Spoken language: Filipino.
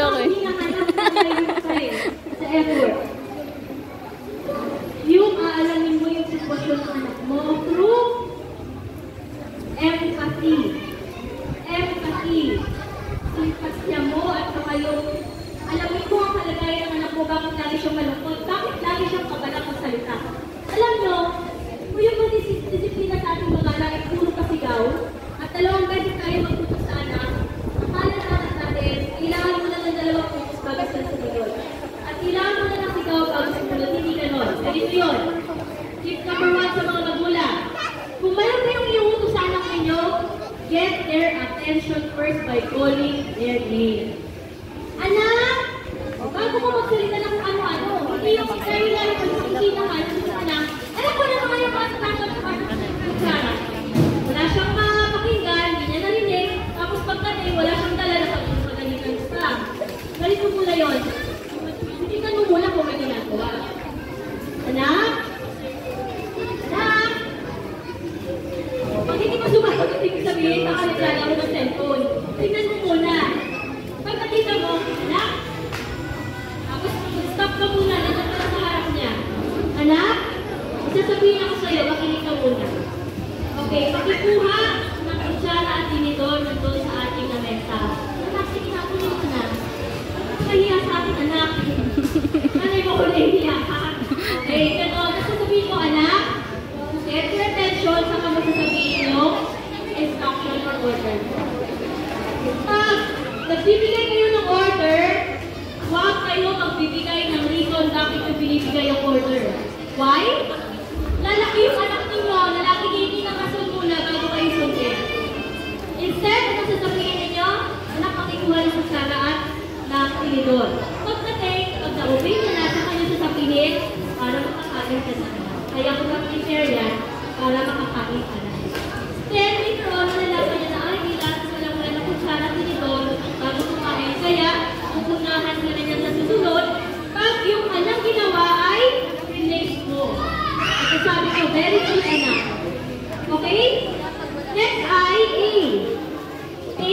joke eh. Sa effort. Yung aalamin mo yung sitwasyon ng anak mo through empathy. Empathy. Simpatya mo at saka yung alamin mo ang kalagayan ng anak mo, bakit lagi siyang malungkot, bakit lagi siyang kabalak ang salita. Alam nyo, kung yung mga disiplina sa ating mga anak ay puro pasigaw, at dalawang beses tayo magputos sa anak, akala sa anak natin, kailangan mo lang ng dalawang putos bago sa sumunod. At kailangan mo lang ng sigaw bago sa sumunod, hindi ganon. Ganito yun. Tip number 1 sa mga magulang. Kung mayroon kayong iuutos sa anak ninyo, get their attention first by calling their name. Anak! Bago ko magsalita ng kung ano-ano, hindi yung kayo lang yung pagkakita ka, anak, alam ko na mga yung mga takot sa kutsara. Wala siyang pakinggan, hindi niya narinig, tapos pagdating, wala siyang dala na pag-magalitan sa. Ganito mula yun. Hindi ka nung muna kung may ginagawa. Anak? Anak? Pag hindi mo sumagot, hindi ko sabihin, baka naglalaro mo ng cellphone. Tingnan mo muna. Pagkakita mo, anak? Tapos stop ka muna, nandiyan ka sa harap niya. Anak? Sasabihin ako sa'yo, makinig ka muna. Okay, pakikuha ng kutsara at tinidor nandun sa ating lamesa. Anak, sige na ako yung anak. Nakahiya sa akin, anak. Nanay mo ko nahihiya ka. Okay, gano'n. Sasabihin ko, anak, get your attention sa kamasasabihin nyo, instruction for order. Pag nagbibigay kayo ng order, huwag kayo magbibigay ng reason bakit nyo binibigay yung order. Why? Lalaki yung anak ninyo na lagi hindi nakasun muna bago kayo sundin. Instead, kung sasabihin ninyo, anak, pakikuha ng kutsara at ng tinidor. Pagdating, pag na-obey na nasa kanya sasabihin, para makakain ka na. Kaya kung mag-prepare yan, para makakain ka na. Then, later on, nalalaman niya na, ay, nilatas ka lang wala ng kutsara at tinidor bago kumain. Kaya, pupunahan ka na niya sa susunod, pag yung kanyang ginawa ay relate mo. At sabi ko, very good anak. Okay? Next ay A. A